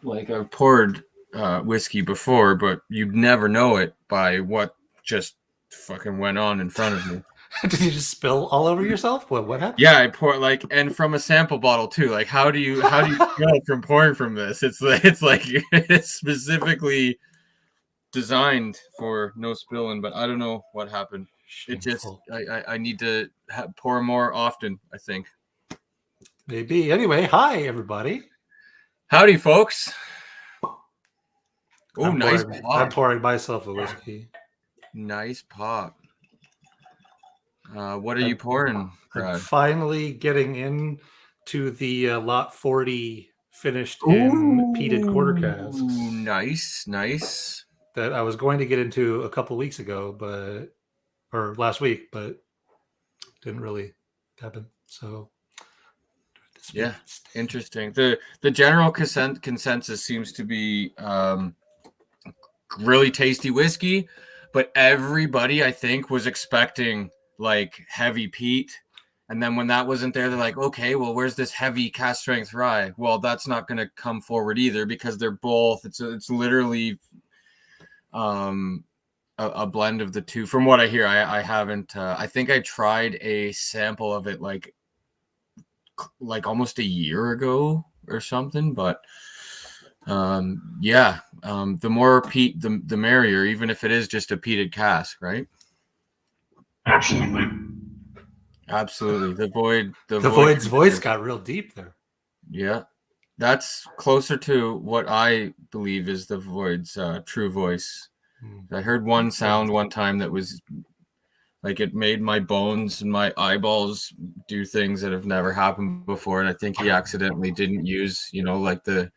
like I've poured whiskey before, but you'd never know it by what just fucking went on in front of me. Did you just spill all over yourself? What happened? Yeah, I pour like, and from a sample bottle too. Like, how do you spill from pouring from this? It's like it's specifically designed for no spilling, but I don't know what happened. It just Shameful. I need to pour more often, I think. Maybe. Anyway, hi everybody. Howdy, folks. Oh, nice I'm pop. pouring myself a whiskey. Nice pop. What are you pouring, I'm Brad? finally getting in to the lot 40 finished in peated quarter casks. Nice. That I was going to get into a couple weeks ago, or last week, but didn't really happen. So yeah, interesting. The general consensus seems to be really tasty whiskey, but everybody I think was expecting like heavy peat. And then when that wasn't there, they're like, okay, well, where's this heavy cast strength rye? Well, that's not going to come forward either because they're both. It's literally a blend of the two. From what I hear, I haven't. I think I tried a sample of it like almost a year ago or something. But the more peat, the merrier, even if it is just a peated cask, right? Absolutely. The Void's voice got real deep there. Yeah, that's closer to what I believe is the Void's true voice. I heard one sound one time that was like it made my bones and my eyeballs do things that have never happened before, and I think he accidentally didn't use, like the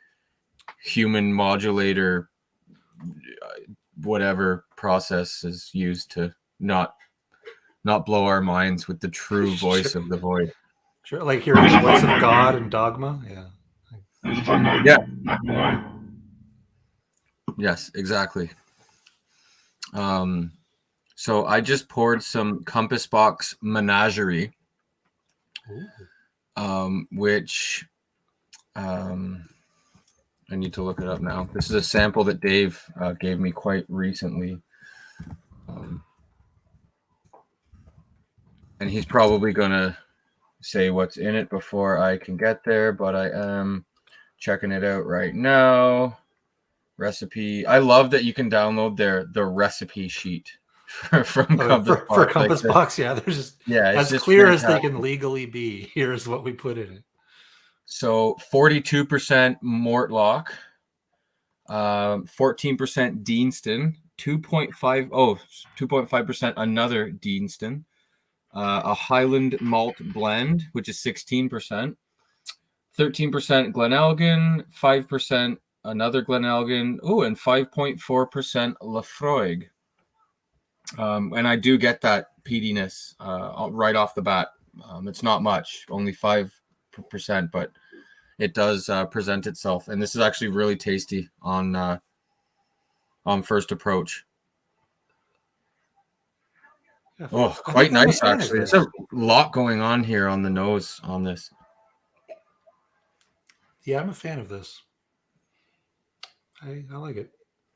human modulator, whatever process is used to not blow our minds with the true voice of the Void. Sure, like hearing the voice of God and Dogma. Yeah. Yes, exactly. So I just poured some Compass Box Menagerie, which I need to look it up now. This is a sample that Dave gave me quite recently. And he's probably going to say what's in it before I can get there, but I am checking it out right now. Recipe. I love that you can download the recipe sheet from Compass Box. For Compass Box, yeah. They're just as just clear fantastic as they can legally be. Here's what we put in it. So 42% Mortlach, 14% Deanston, 2.5% another Deanston, a Highland malt blend, which is 16%, 13% Glenelgan, 5% another Glenelgan, and 5.4% Laphroaig. And I do get that peatiness right off the bat. It's not much, only 5%, but it does present itself. And this is actually really tasty on first approach. Yeah, quite nice, actually. There's a lot going on here on the nose on this. Yeah, I'm a fan of this. I like it.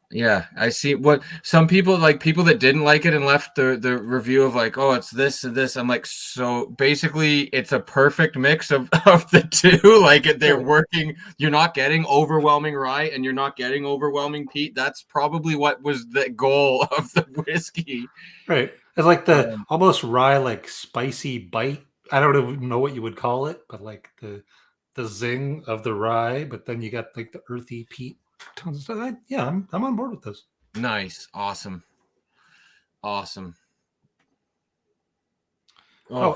Yeah, I see what some people like, people that didn't like it and left the review of like, oh, it's this and this. I'm like, so basically it's a perfect mix of the two. Like they're working, you're not getting overwhelming rye and you're not getting overwhelming peat. That's probably what was the goal of the whiskey. Right. It's like the almost rye, like spicy bite. I don't even know what you would call it, but like the zing of the rye, but then you got like the earthy peat. Yeah, I'm on board with this. Nice. Awesome. Oh,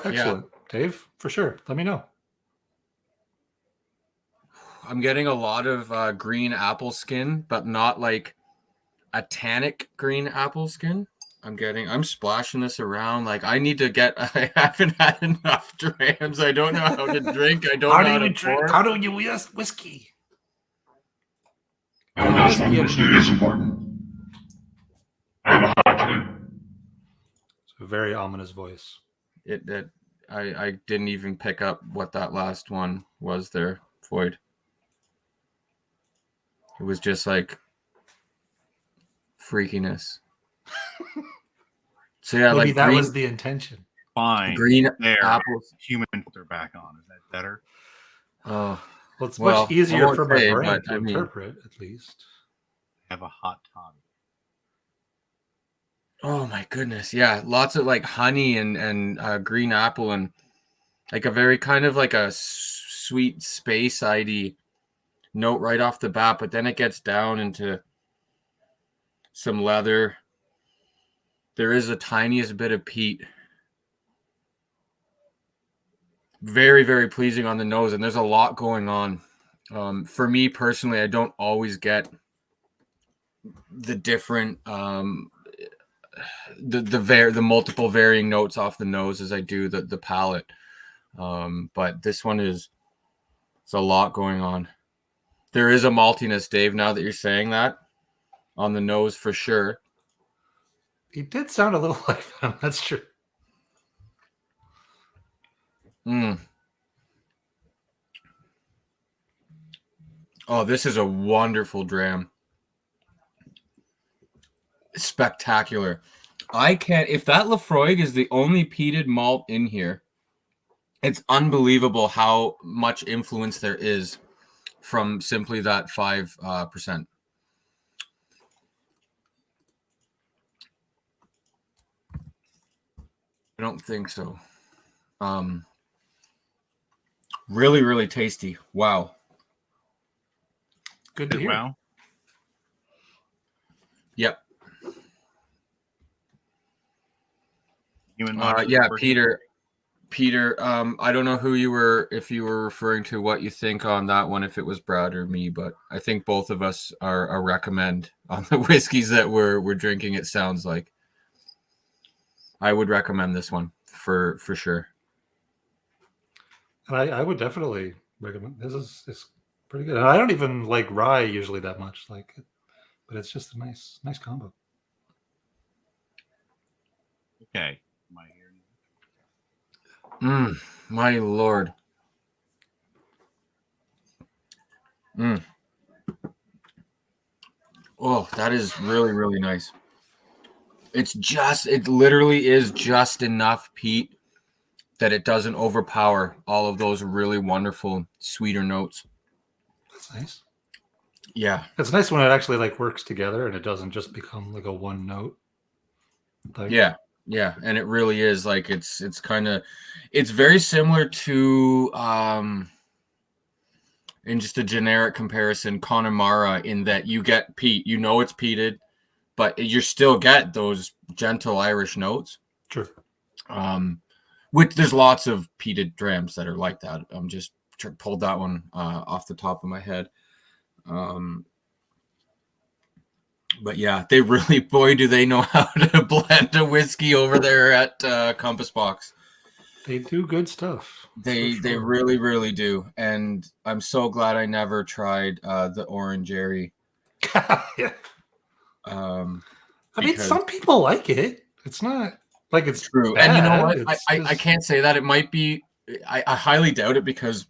excellent. Yeah. Dave, for sure. Let me know. I'm getting a lot of green apple skin, but not like a tannic green apple skin. I'm splashing this around. Like I haven't had enough drams. I don't know how to drink. I don't know how to drink. How do you use whiskey? Whiskey is important. It's a very ominous voice. I didn't even pick up what that last one was there, Void. It was just like freakiness. So yeah, Maybe like that green, was the intention. Fine. green There. apples. Humans are back on. Is that better? Oh, Well, it's Well, much I easier won't for my say, brain but to I mean- interpret, at least. Have a hot toddy. oh my goodness. Yeah, lots of like honey and green apple and like a very kind of like a sweet space ID note right off the bat, but then it gets down into some leather. There is the tiniest bit of peat. Very, very pleasing on the nose, and there's a lot going on. For me personally, I don't always get the different the multiple varying notes off the nose as I do the palate. But this one it's a lot going on. There is a maltiness, Dave, now that you're saying that, on the nose for sure. He did sound a little like them. That's true. Mm. Oh, this is a wonderful dram. Spectacular. I can't, if that Laphroaig is the only peated malt in here, it's unbelievable how much influence there is from simply that 5%. I don't think so. Really, really tasty. Wow. Good to hear. Wow. Yep. Human Yeah, monster. Peter, I don't know if you were referring to what you think on that one, if it was Brad or me, but I think both of us are a recommend on the whiskeys that we're drinking. It sounds like I would recommend this one for sure. And I would definitely recommend this. Is pretty good. And I don't even like rye usually that much, but it's just a nice combo. Okay. Am I hearing? My lord. Oh, that is really, really nice. It literally is just enough peat that it doesn't overpower all of those really wonderful sweeter notes. That's nice. Yeah. It's nice when it actually like works together and it doesn't just become like a one note thing. Yeah. And it really is like it's very similar to in just a generic comparison, Connemara, in that you get peat, it's peated, but you still get those gentle Irish notes. Sure. Which there's lots of peated drams that are like that. I'm just pulled that one off the top of my head. But yeah, they really, boy, do they know how to blend a whiskey over there at Compass Box. They do good stuff. They really, really do. And I'm so glad I never tried the Orangery. Yeah. I mean, Because- some people like it. It's not like it's True. bad. And you know what? It's I just- can't say that. It might be, I highly doubt it, because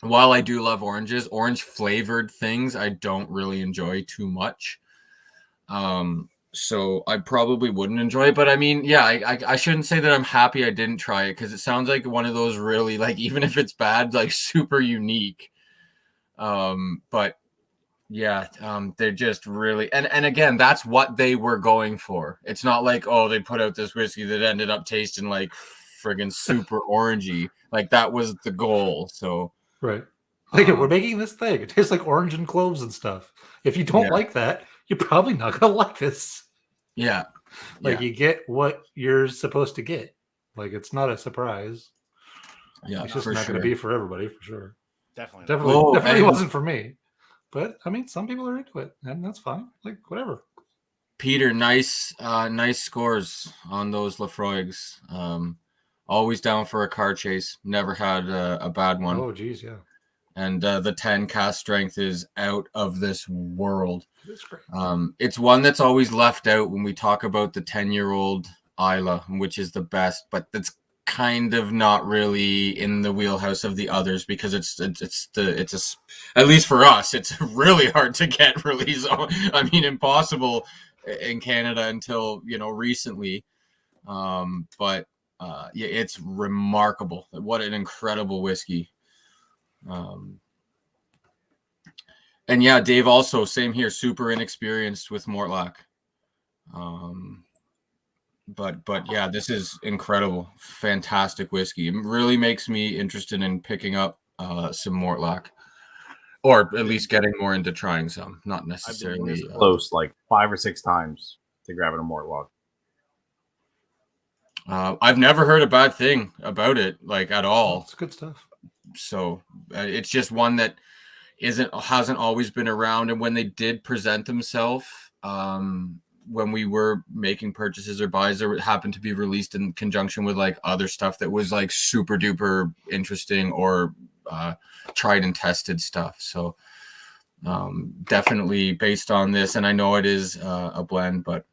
while I do love oranges, orange flavored things I don't really enjoy too much. So I probably wouldn't enjoy it. But I mean, yeah, I shouldn't say that I'm happy I didn't try it, because it sounds like one of those really, like, even if it's bad, like super unique. But yeah, they're just really, and again, that's what they were going for. It's not like, oh, they put out this whiskey that ended up tasting like friggin' super orangey. Like, that was the goal. So right. Like, we're making this thing. It tastes like orange and cloves and stuff. If you don't Yeah. like that, you're probably not gonna like this. yeah, Like, you get what you're supposed to get. Like, it's not a surprise. yeah, It's just for not sure. going to be for everybody, for sure. Definitely. Definitely and- wasn't for me. But I mean, some people are into it, and that's fine. Like, whatever. Peter, nice scores on those Laphroaigs. Always down for a car chase. Never had a bad one. Oh, geez, yeah, And the 10 cast strength is out of this world. that's great. It's one that's always left out when we talk about the 10-year-old Isla, which is the best, but kind of not really in the wheelhouse of the others because at least for us, it's really hard to get release. I mean, impossible in Canada until recently. But yeah, it's remarkable. What an incredible whiskey. And yeah, Dave also same here, super inexperienced with Mortlach. But yeah, this is incredible, fantastic whiskey. It really makes me interested in picking up some Mortlach, or at least getting more into trying some. Not I've been necessarily this close like 5 or 6 times to grabbing a Mortlach. I've never heard a bad thing about it, like at all. It's good stuff. So it's just one that hasn't always been around, and when they did present themselves, when we were making purchases or buys, it happened to be released in conjunction with like other stuff that was like super duper interesting or tried and tested stuff. So definitely based on this, and I know it is a blend, but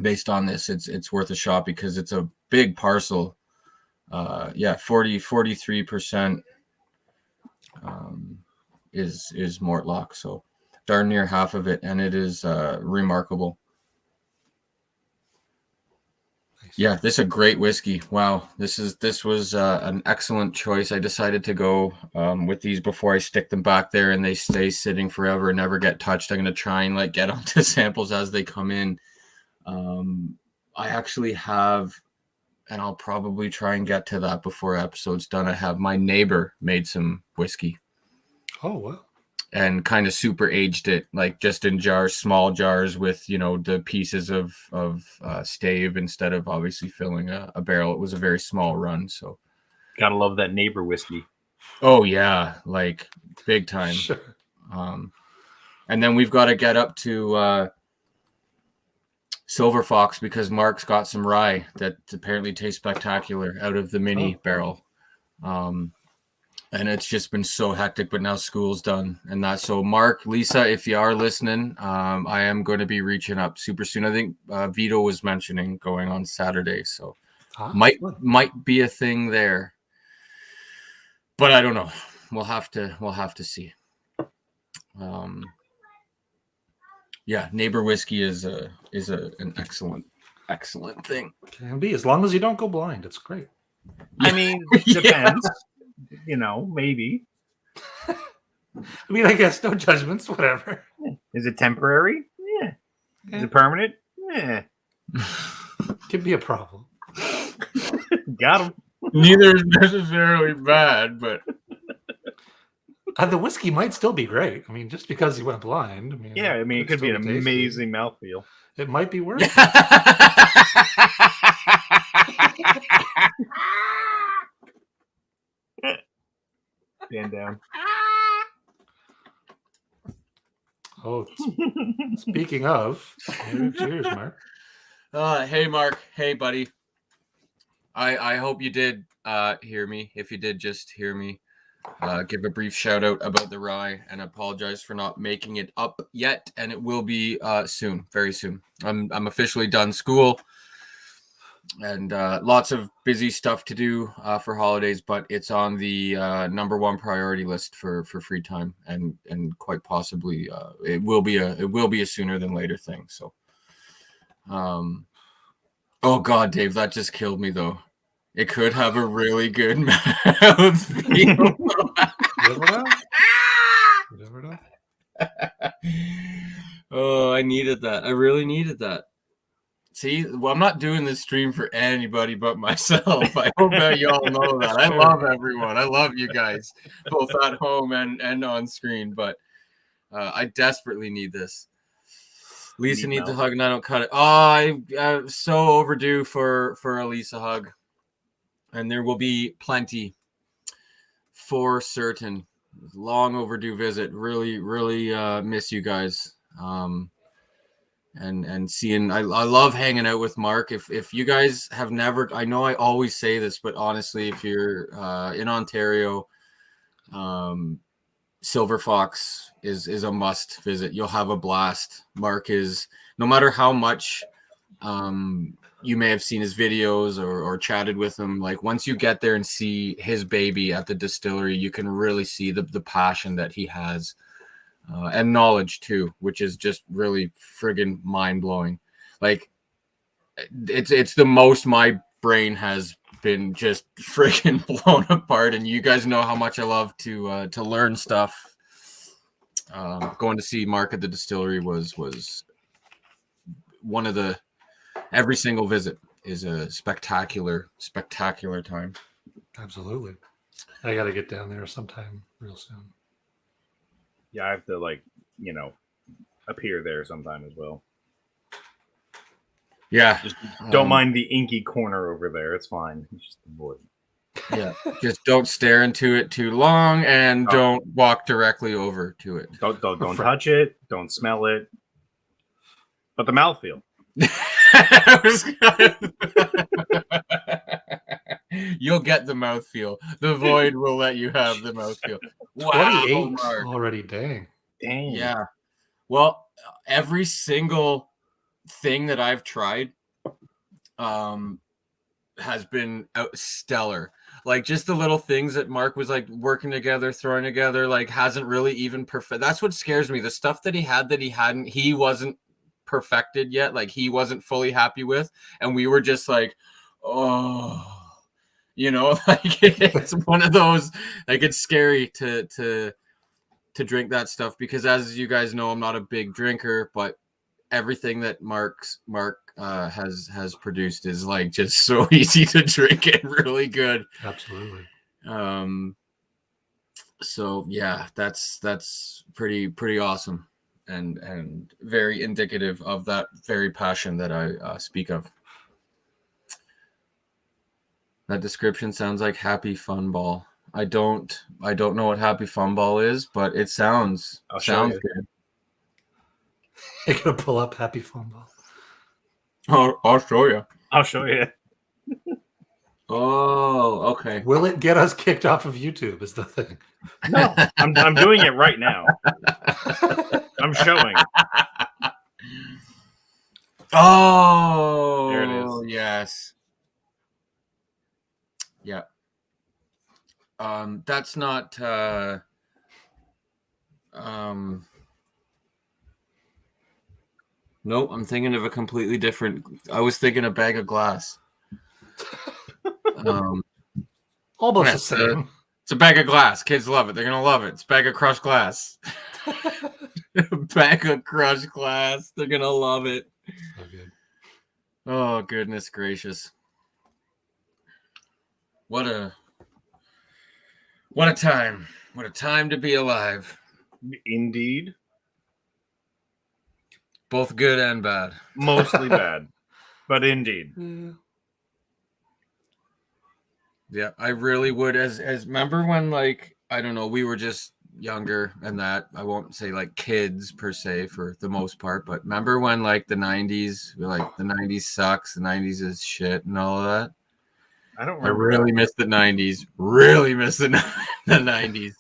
based on this, it's worth a shot because it's a big parcel. 43% is Mortlach, so darn near half of it, and it is remarkable. Nice. Yeah, this is a great whiskey. Wow, this was an excellent choice. I decided to go with these before I stick them back there and they stay sitting forever and never get touched. I'm gonna try and like get onto samples as they come in. I actually have, and I'll probably try and get to that before episode's done. I have my neighbor made some whiskey Oh, well. and kind of super aged it, like just in jars, small jars with, the pieces of stave instead of obviously filling a barrel. It was a very small run. So, Gotta love that neighbor whiskey. oh yeah, like big time. Sure. And then we've got to get up to Silver Fox because Mark's got some rye that apparently tastes spectacular out of the mini barrel. And it's just been so hectic, but now school's done. And that's so Mark, Lisa, if you are listening, I am going to be reaching up super soon. I think Vito was mentioning going on Saturday. So might be a thing there, but I don't know. We'll have to see. Yeah, neighbor whiskey is an excellent thing. Can be, as long as you don't go blind. It's great. I mean, depends. Maybe. I mean, I guess no judgments, whatever. Is it temporary? Yeah. Is it permanent? Yeah. Could be a problem. Got him. Neither is necessarily bad, but The whiskey might still be great. I mean, just because you went blind. Yeah, I mean, it could be an still tasty. amazing mouthfeel. It might be worth it. Stand down. Oh, speaking of, cheers, Mark. Hey, Mark. Hey, buddy. I hope you did hear me. If you did, just hear me. Give a brief shout out about the rye and apologize for not making it up yet. And it will be soon, very soon. I'm officially done school and lots of busy stuff to do for holidays, but it's on the number one priority list for free time, and quite possibly it will be a sooner than later thing. So, oh God, Dave, that just killed me though. It could have a really good mouth feel. You never know. Oh, I needed that. I really needed that. See, well, I'm not doing this stream for anybody but myself. I hope that you all know that. I love everyone. I love you guys, both at home and on screen. But I desperately need this. Lisa needs a hug, and I don't cut it. Oh, I'm so overdue for a Lisa hug, and there will be plenty for certain. Long overdue visit. Really, really miss you guys. And seeing, I love hanging out with Mark. If you guys have never, I know I always say this, but honestly, if you're in Ontario, Silver Fox is a must visit. You'll have a blast. Mark is, no matter how much you may have seen his videos or chatted with him. Like once you get there and see his baby at the distillery, you can really see the passion that he has and knowledge too, which is just really friggin' mind blowing. Like it's the most my brain has been just friggin' blown apart. And you guys know how much I love to learn stuff. Going to see Mark at the distillery was one of the. Every single visit is a spectacular time. Absolutely. I got to get down there sometime real soon. Yeah, I have to appear there sometime as well. Yeah, Just don't mind the inky corner over there. It's fine. It's just avoid. Yeah, just don't stare into it too long, and don't walk directly over to it. Don't touch it. Don't smell it. But the mouthfeel. You'll get the mouthfeel. The void will let you have the mouthfeel. Wow, 28 Mark. already. Dang. Yeah. Well, every single thing that I've tried has been stellar. Like just the little things that Mark was like working together, throwing together, like hasn't really even perfect. That's what scares me. The stuff that he wasn't perfected yet, like he wasn't fully happy with, and we were just like, oh, like it's one of those, like it's scary to drink that stuff, because as you guys know, I'm not a big drinker, but everything that Mark has produced is like just so easy to drink and really good. Absolutely. So yeah, that's pretty awesome. And very indicative of that very passion that I speak of. That description sounds like Happy Fun Ball. I don't know what Happy Fun Ball is, but it sounds good. You're gonna pull up Happy Fun Ball. I'll show you. I'll show you. Oh, okay. Will it get us kicked off of YouTube? Is the thing. No, I'm doing it right now. I'm showing. Oh, there it is. Yes. Yeah. That's not. Nope, I'm thinking of a completely different. I was thinking a bag of glass. Almost the same. It's a bag of glass. Kids love it. They're gonna love it. It's a bag of crushed glass. Bag of crushed glass. They're gonna love it. So good. Oh goodness gracious! What a time! What a time to be alive. Indeed. Both good and bad. Mostly bad, but indeed. Yeah, I really would. As remember when, like, I don't know, we were just younger, and that I won't say like kids per se for the most part, but remember when like the 90s, like the 90s sucks, the 90s is shit and all of that. I don't I remember. really miss the 90s. Really miss the 90s.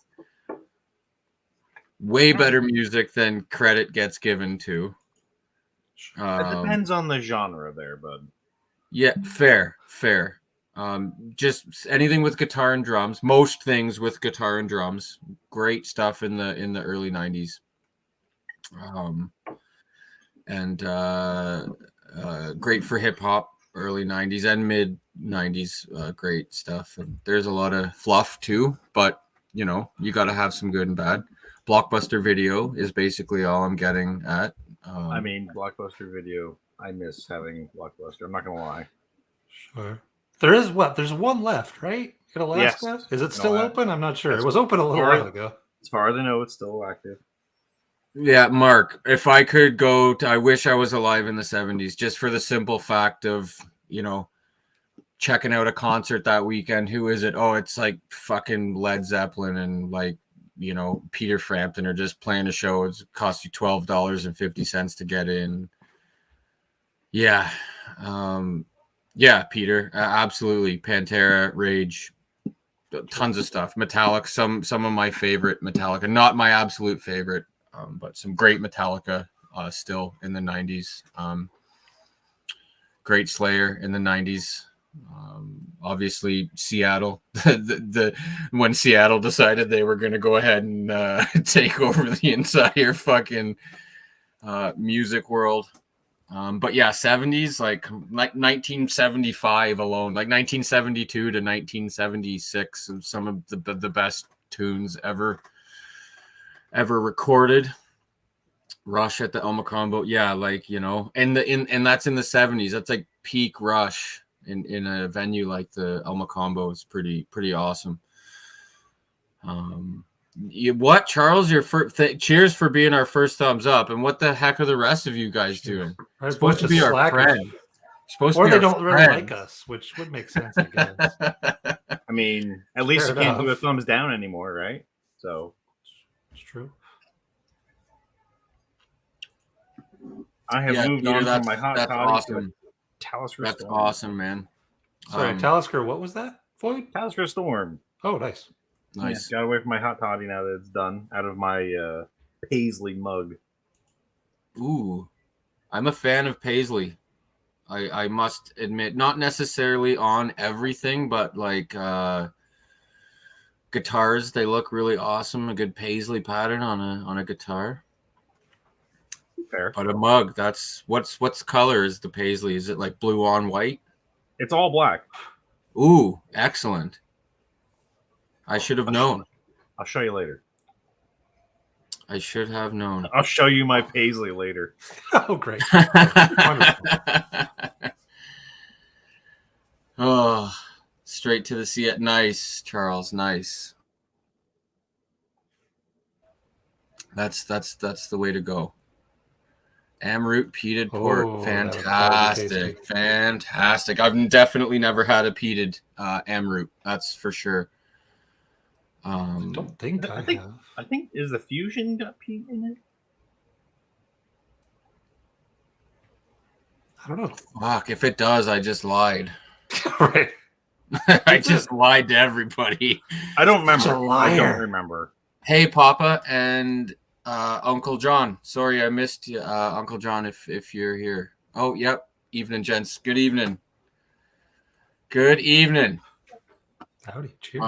Way better music than credit gets given to. It depends on the genre there, bud. Yeah, fair. Just anything with guitar and drums. Most things with guitar and drums. Great stuff in the early 90s. Great for hip hop, early 90s and mid 90s. Great stuff. And there's a lot of fluff too, but you got to have some good and bad. Blockbuster Video is basically all I'm getting at. I mean, Blockbuster Video. I miss having Blockbuster. I'm not gonna lie. Sure. There is There's one left, right? In Alaska? Yes. Is it still open? I'm not sure. It was open a little far- while ago. As far as I know, it's still active. Yeah, Mark, if I could go I wish I was alive in the 70s, just for the simple fact of, checking out a concert that weekend. Who is it? Oh, it's like fucking Led Zeppelin and like, Peter Frampton are just playing a show. It costs you $12.50 to get in. Yeah. Yeah, Peter. Absolutely. Pantera, Rage, tons of stuff. Metallica, some of my favorite Metallica, not my absolute favorite, but some great Metallica still in the 90s. great Slayer in the 90s. Obviously, Seattle. the when Seattle decided they were going to go ahead and take over the entire fucking music world. But yeah, 70s, like 1975 alone, like 1972 to 1976, some of the best tunes ever recorded. Rush at the El Macombo, yeah, like, you know, and that's in the 70s. That's like peak Rush in a venue like the El Macombo. Is pretty awesome. What, Charles? Your cheers for being our first thumbs up. And what the heck are the rest of you guys doing? Right, Supposed to be our slackers. friend. Supposed Or to be they don't really friend. like us, which would make sense, I guess. I mean, at least Fair you can't do a enough. thumbs down anymore, right? So It's true. I have Yeah, moved Peter, on from my hot that's toddy awesome. to a Talisker That's Storm. awesome, man. Sorry, Talisker, what was that, Floyd? Talisker Storm. Oh, nice. Nice. Yeah, got away from my hot toddy now that it's done. Out of my Paisley mug. Ooh, I'm a fan of Paisley. I must admit, not necessarily on everything, but like guitars, they look really awesome. A good Paisley pattern on a guitar. Fair. But a mug, that's what's color is the Paisley? Is it like blue on white? It's all black. Ooh, excellent. I should have known. I'll show you later. I should have known. I'll show you my Paisley later. Oh, great. Oh, straight to the sea at nice, Charles. Nice. That's the way to go. Amroot peated port, Oh, that would probably fantastic, taste fantastic. I've definitely never had a peated Amroot. That's for sure. I don't think I think- have. I think, is the Fusion got peat in it? I don't know. Fuck, if it does, I just lied. Right. I just lied to everybody. I don't remember. Such a liar. I don't remember. Hey, Papa and Uncle John. Sorry, I missed you, Uncle John. If you're here. Oh, yep. Evening, gents. Good evening. Good evening. Howdy. Cheers.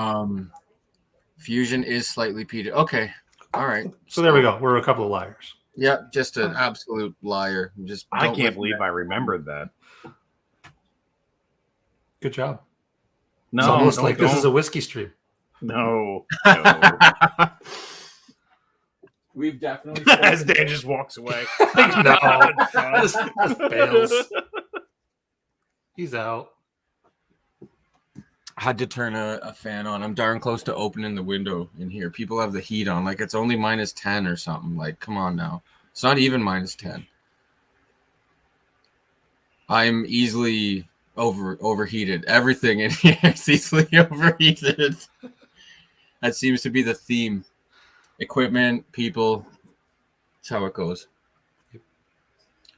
Fusion is slightly peated. Okay. All right. So there we go. We're a couple of liars. Yep. Just an absolute liar. Just I don't can't listen believe to- I remembered that. Good job. No, It's almost don't- like this is a don't- whiskey stream. no. no. We've definitely. As Dan just walks away. No. Just bails. He's out. Had to turn a fan on. I'm darn close to opening the window in here. People have the heat on. Like it's only -10 or something. Like, come on now. It's not even -10. I'm easily overheated. Everything in here is easily overheated. That seems to be the theme. Equipment, people. That's how it goes.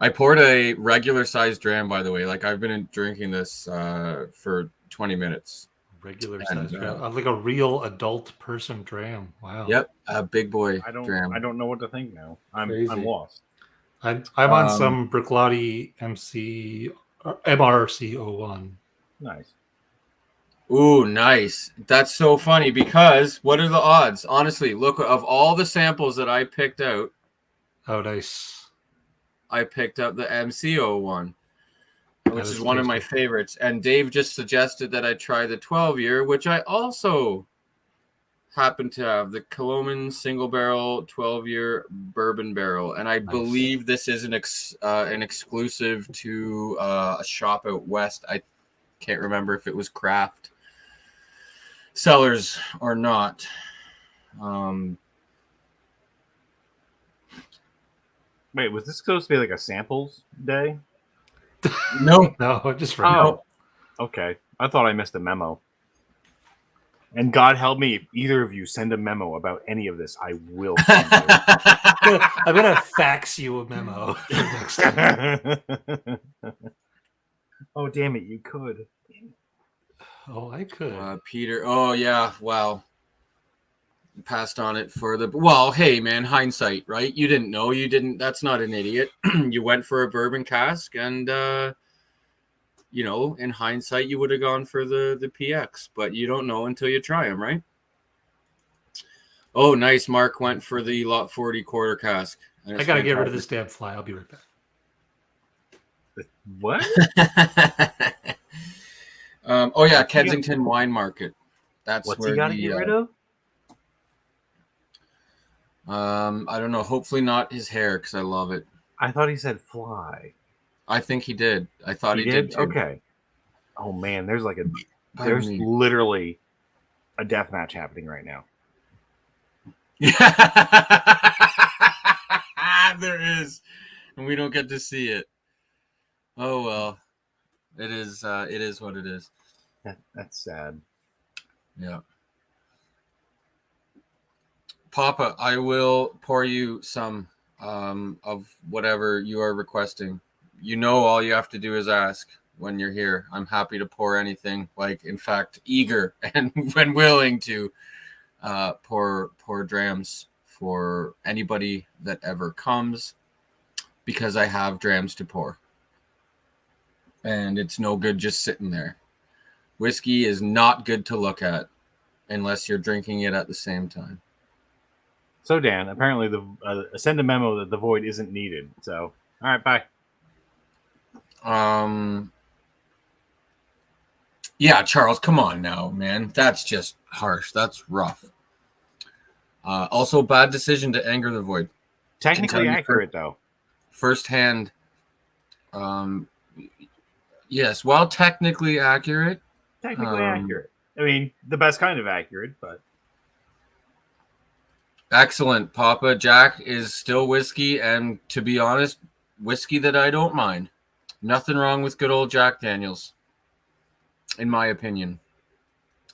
I poured a regular sized dram, by the way. Like I've been drinking this for 20 minutes. Regular And, size dram. Like a real adult person dram. Wow. Yep, a big boy I dram. don't know what to think now. I'm Crazy. lost. I'm on some Briclotti MRC01. Nice. Ooh, nice. That's so funny because what are the odds? Honestly, look, of all the samples that I picked out, Oh, nice. I picked up the MCO1, which That is is one of my tasty. favorites. And Dave just suggested that I try the 12-year, which I also happen to have, the Coloman single barrel 12-year bourbon barrel. And I believe this is an exclusive to a shop out west. I can't remember if it was Craft Cellars or not. Wait, was this supposed to be like a samples day? No, No, just Oh. right. Okay. I thought I missed a memo. And God help me, if either of you send a memo about any of this, I will send you. I'm gonna fax you a memo for next time. Oh, damn it, you could. Oh, I could. Peter. Oh yeah. Wow. Passed on it for the. Well, hey man, hindsight, right? You didn't know. You didn't. That's not an idiot. You went for a bourbon cask, and you know, in hindsight, you would have gone for the PX, but you don't know until you try them, right? Oh, nice. Mark went for the Lot 40 quarter cask. I gotta get rid of this damn fly. I'll be right back. What? Oh yeah, Kensington Wine Market. That's What's where he got to get rid of? I don't know. Hopefully not his hair, because I love it. I thought he said fly. I think he did. I thought he did too. Okay. Oh man, there's Pardon me. literally a death match happening right now. There is, and we don't get to see it. Oh well, it is. It is what it is. That's sad. Yeah. Papa, I will pour you some of whatever you are requesting. You know, all you have to do is ask when you're here. I'm happy to pour anything. Like, in fact, eager and when willing to pour drams for anybody that ever comes, because I have drams to pour. And it's no good just sitting there. Whiskey is not good to look at unless you're drinking it at the same time. So Dan, apparently send a memo that the void isn't needed. So all right, bye. Yeah, Charles, come on now, man. That's just harsh. That's rough. Also, bad decision to anger the void. Technically accurate though. Firsthand. Yes, while technically accurate. Technically accurate. I mean, the best kind of accurate, but excellent, Papa. Jack is still whiskey, and to be honest, whiskey that I don't mind. Nothing wrong with good old Jack Daniels, in my opinion.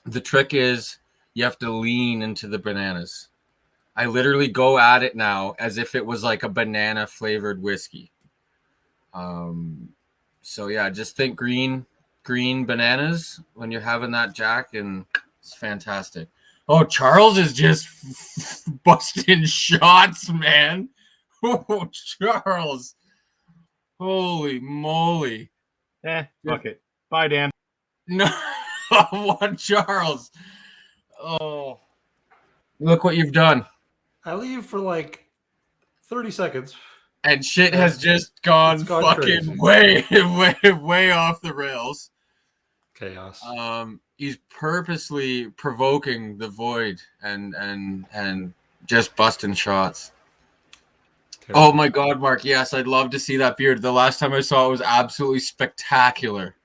The trick is you have to lean into the bananas. I literally go at it now as if it was like a banana flavored whiskey. So yeah, just think green bananas when you're having that Jack, and it's fantastic. Oh, Charles is just busting shots, man. Oh, Charles. Holy moly. fuck it. Bye, Dan. No, what, Charles? Oh, look what you've done. I leave for like 30 seconds. And shit has just gone fucking way off the rails. Chaos. He's purposely provoking the void and just busting shots. Oh my God, Mark. Yes, I'd love to see that beard. The last time I saw it was absolutely spectacular.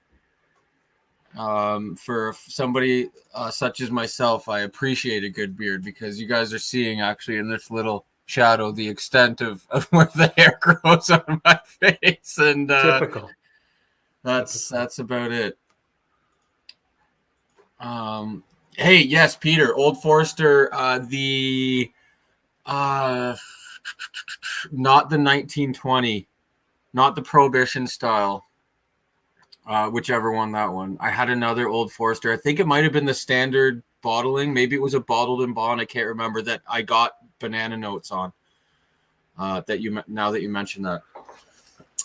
For somebody such as myself, I appreciate a good beard, because you guys are seeing actually in this little shadow the extent of where the hair grows on my face, and typical. That's about it. Hey, yes, Peter, Old Forester, the not the 1920, not the Prohibition style, whichever one that one. I had another Old Forester. I think it might have been the standard bottling. Maybe it was a bottled in bond. I can't remember, that I got banana notes on. Now that you mentioned that.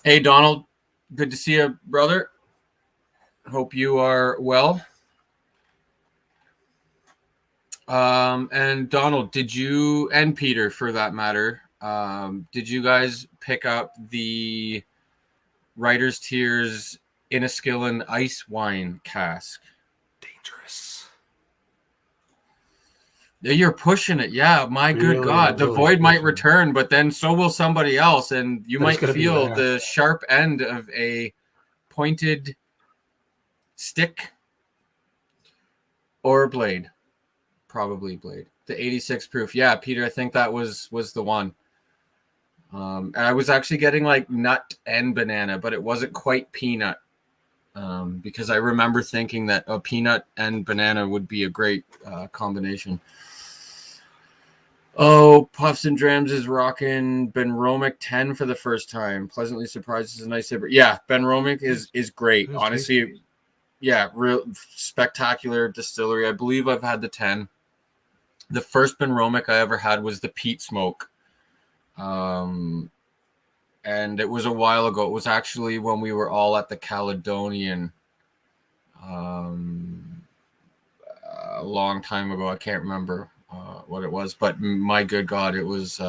Hey, Donald, good to see you, brother. Hope you are well. And Donald, did you, and Peter for that matter, did you guys pick up the Writer's Tears Inniskillen ice wine cask? Dangerous. You're pushing it. Yeah, my good God. The void might return, but then so will somebody else, and you might feel the sharp end of a pointed stick or blade. Probably blade. The 86 proof. Yeah, Peter, I think that was the one. And I was actually getting like nut and banana, but it wasn't quite peanut. Because I remember thinking that a peanut and banana would be a great combination. Oh, Puffs and Drams is rocking Ben Romick 10 for the first time. Pleasantly surprised. Is a nice saber. Yeah, Ben Romick is great. Honestly, yeah, real spectacular distillery. I believe I've had the 10. The first Ben Romick I ever had was the Peat Smoke. And it was a while ago. It was actually when we were all at the Caledonian a long time ago. I can't remember what it was, but my good God, it was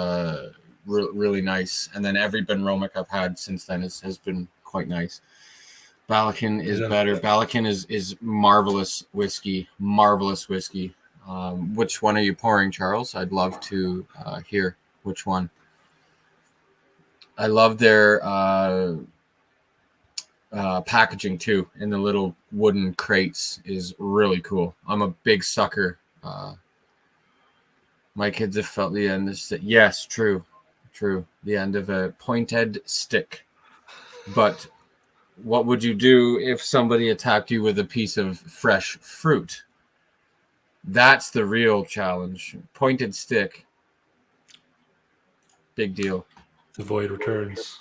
really nice. And then every Benromic I've had since then has been quite nice. Balakin is better. Balakin is marvelous whiskey. Marvelous whiskey. Which one are you pouring, Charles? I'd love to hear which one. I love their packaging too, in the little wooden crates is really cool. I'm a big sucker. My kids have felt the end. Yes, true. The end of a pointed stick. But what would you do if somebody attacked you with a piece of fresh fruit? That's the real challenge. Pointed stick. Big deal. The void returns.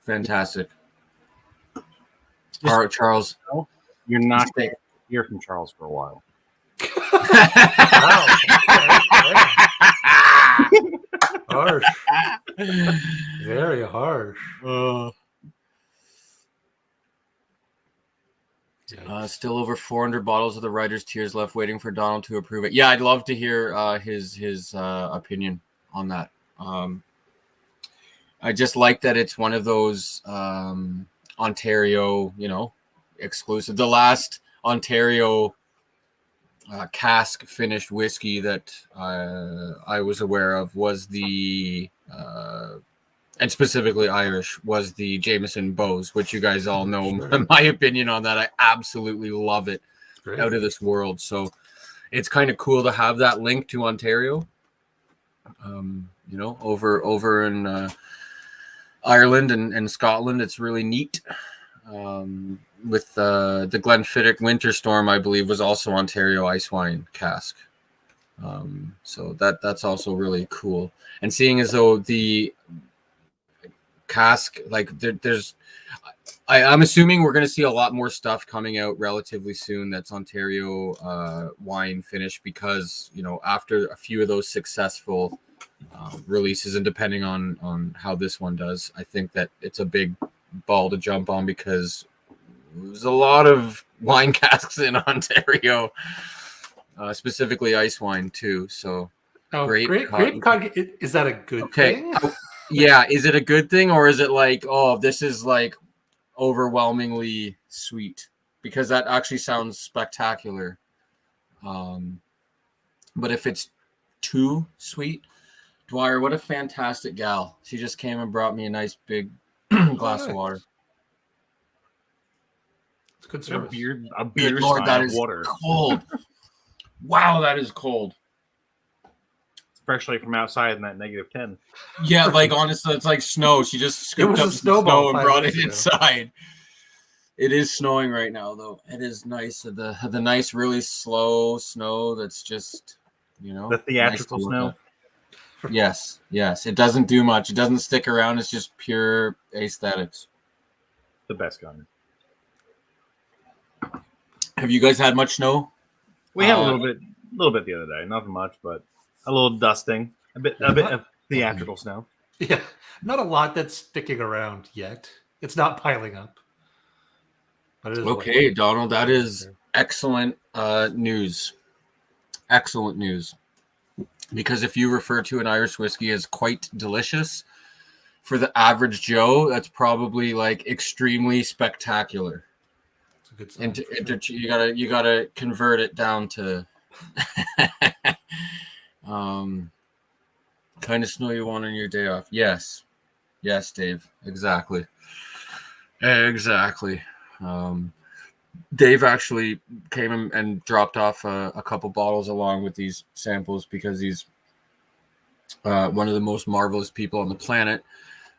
Fantastic. All right, Charles. You're not going to hear from Charles for a while. Wow. Harsh. Very harsh. Still over 400 bottles of the Writer's Tears left, waiting for Donald to approve it. Yeah, I'd love to hear his opinion on that. I just like that it's one of those Ontario, exclusive. The last Ontario cask finished whiskey that I was aware of was the and specifically Irish, was the Jameson Bowes, which you guys all know. Sure. My opinion on that. I absolutely love it. Great. Out of this world. So it's kind of cool to have that link to Ontario. Over in Ireland and Scotland, it's really neat. With the Glenfiddich Winter Storm, I believe, was also Ontario ice wine cask. So that's also really cool. And seeing as though the cask, like I'm assuming we're going to see a lot more stuff coming out relatively soon that's Ontario wine finish, because after a few of those successful releases, and depending on how this one does, I think that it's a big ball to jump on, because there's a lot of wine casks in Ontario, specifically ice wine too. So great. Is that a good thing? Yeah, is it a good thing, or is it like, oh, this is like overwhelmingly sweet? Because that actually sounds spectacular. But if it's too sweet, Dwyer, what a fantastic gal. She just came and brought me a nice big glass of water. It's good service. A beer Lord, that is water. Cold. Wow, that is cold. Especially from outside in that -10. Yeah, like honestly, it's like snow. She just scooped up snow and brought it inside. It is snowing right now, though. It is nice. The nice, really slow snow that's just, the theatrical nice snow. Yes. It doesn't do much. It doesn't stick around. It's just pure aesthetics. The best kind. Have you guys had much snow? We had a little bit the other day. Nothing much, but a little dusting, a bit of theatrical snow. Yeah, not a lot that's sticking around yet. It's not piling up. But it is okay, Donald, that is excellent news. Excellent news. Because if you refer to an Irish whiskey as quite delicious, for the average Joe, that's probably like extremely spectacular. It's a good sign. You gotta convert it down to kind of snow you want on your day off. Yes, Dave. Exactly. Dave actually came and dropped off a couple bottles along with these samples, because he's one of the most marvelous people on the planet.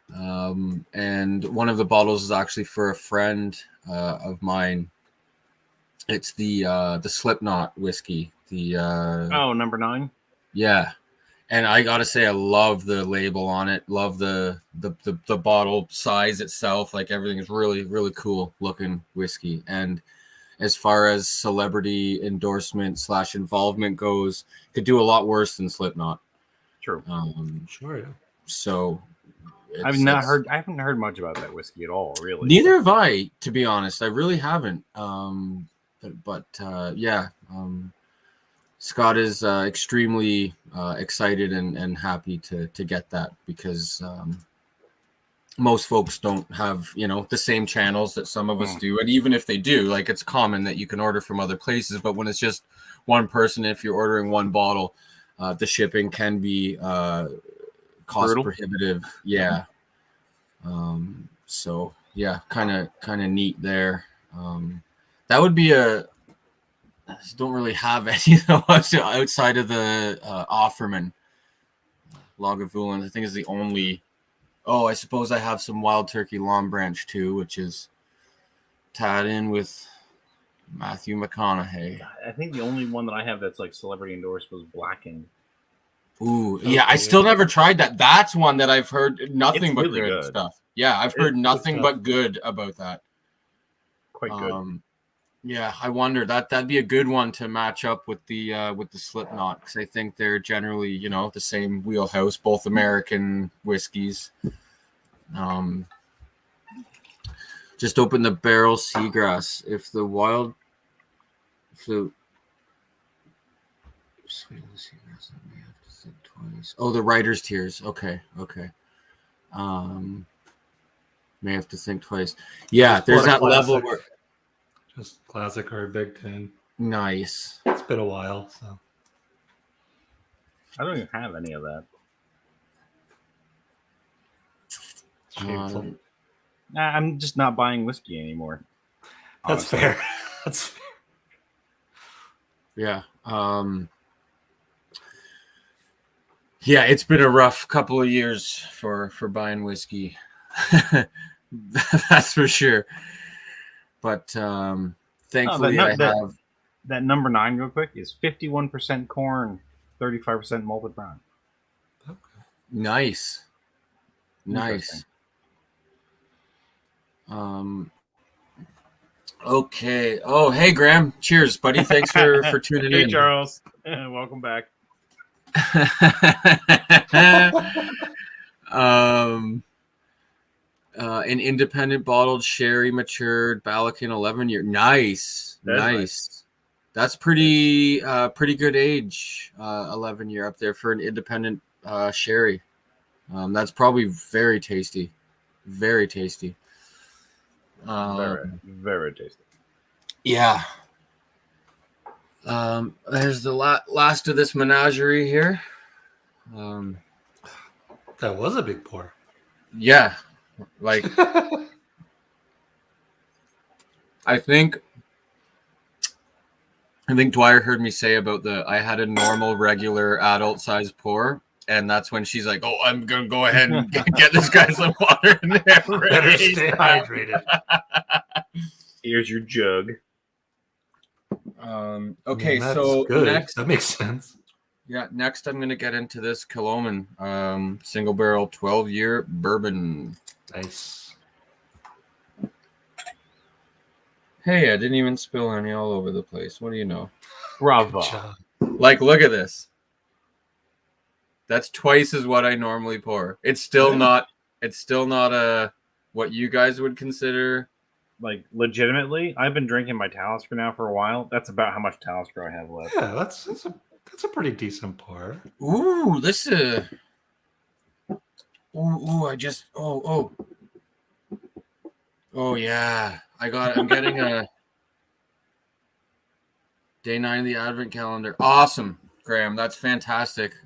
And one of the bottles is actually for a friend of mine. It's the Slipknot whiskey. Number 9. Yeah. And I gotta say, I love the label on it. Love the bottle size itself. Like, everything is really, really cool looking whiskey. And as far as celebrity endorsement / involvement goes, could do a lot worse than Slipknot. True. Sure. Yeah. So I haven't heard much about that whiskey at all, really. Neither have I, to be honest. I really haven't. Yeah, Scott is extremely excited and happy to get that because most folks don't have, the same channels that some of us do. And even if they do, like, it's common that you can order from other places. But when it's just one person, if you're ordering one bottle, the shipping can be cost prohibitive. Yeah. So yeah, kind of neat there. That would be don't really have any outside of the Offerman. Lagavulin, I think, is the only. Oh, I suppose I have some Wild Turkey Long Branch too, which is tied in with Matthew McConaughey. I think the only one that I have that's like celebrity endorsed was Blacking. Ooh, yeah, I still never tried that. That's one that I've heard nothing but really good stuff. Yeah, I've heard nothing but good about that. Quite good. Yeah, I wonder that'd be a good one to match up with the Slipknot, because I think they're generally, the same wheelhouse, both American whiskeys. Just open the barrel Seagrass. If the Oh, the writer's tears. Okay. May have to think twice. Yeah, there's that level where. Just classic or big tin. Nice. It's been a while, so. I don't even have any of that. Shameful. I'm just not buying whiskey anymore. That's fair. That's fair. Yeah. Yeah, it's been a rough couple of years for buying whiskey. That's for sure. But thankfully, I have that number 9 real quick is 51% corn, 35% malted brown. Okay. Nice. Okay. Oh, hey, Graham. Cheers, buddy. Thanks for tuning in. Hey, Charles. Welcome back. An independent bottled sherry matured Balakin 11-year. Nice. That's pretty good age. 11-year up there for an independent sherry. That's probably very tasty. Very tasty. Very tasty. Yeah. There's the last of this menagerie here. That was a big pour. Yeah. Like, I think Dwyer heard me say about I had a normal, regular adult size pour, and that's when she's like, "Oh, I'm gonna go ahead and get this guy some water in there. Better stay hydrated." Here's your jug. Okay, that's so good. Next, that makes sense. Yeah, next I'm gonna get into this Killoman single barrel 12-year bourbon. Nice. Hey, I didn't even spill any all over the place. What do you know? Bravo. Like, look at this. That's twice as what I normally pour. It's still not what you guys would consider. Like, legitimately, I've been drinking my Talisker now for a while. That's about how much Talisker I have left. Yeah, that's a pretty decent pour. Ooh, this is. Oh, yeah. I'm getting a day 9 of the Advent calendar. Awesome, Graham. That's fantastic.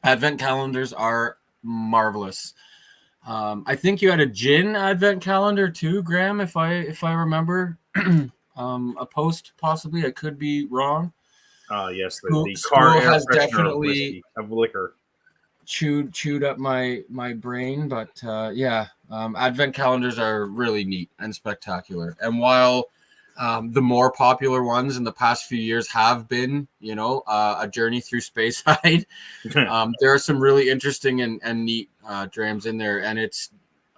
Advent calendars are marvelous. I think you had a gin Advent calendar too, Graham, if I remember. A post, possibly. I could be wrong. Yes, the car air has freshener definitely of liquor. Chewed up my brain, but Advent calendars are really neat and spectacular. And while the more popular ones in the past few years have been, a journey through Speyside, there are some really interesting and neat drams in there. And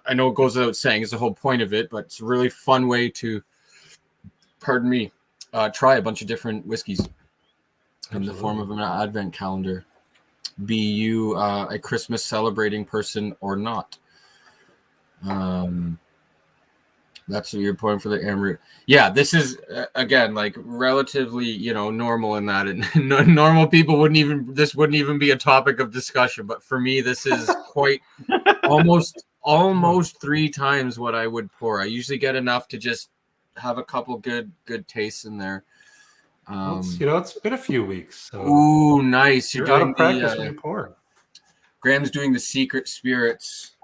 I know it goes without saying, it's the whole point of it, but it's a really fun way to, try a bunch of different whiskeys in the form of an Advent calendar. Be you a Christmas celebrating person or not. That's your point for the Amroot. Yeah, this is again like relatively, normal in that normal people wouldn't even be a topic of discussion. But for me, this is quite almost 3 times what I would pour. I usually get enough to just have a couple good tastes in there. Well, it's been a few weeks. So Ooh, nice! You're out of practice when you pour. Graham's doing the Secret Spirits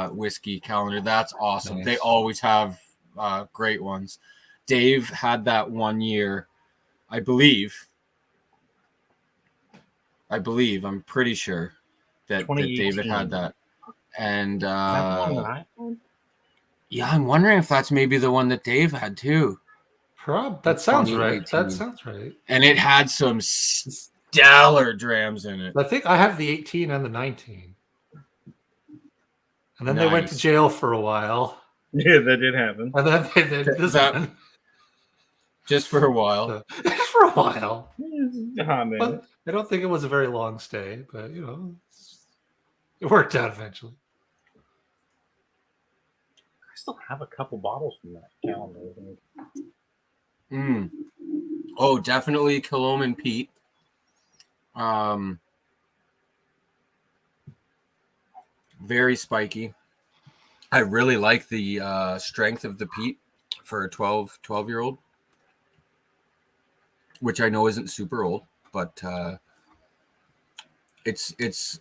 whiskey calendar. That's awesome. Nice. They always have great ones. Dave had that one year, I believe. I'm pretty sure that David had that. And Is that the one that I had? yeah, I'm wondering if that's maybe the one that Dave had too. That sounds right. 2018. That sounds right. And it had some stellar drams in it. I think I have the 18 and the 19. And then they went to Nice. jail for a while. Yeah, that did happen. And then they did this one. Just for a while. For a while. Man. But I don't think it was a very long stay, but it worked out eventually. I still have a couple bottles from that calendar. Oh, definitely Killoman Pete. Very spiky. I really like the strength of the peat for a 12-year-old, which I know isn't super old, but it's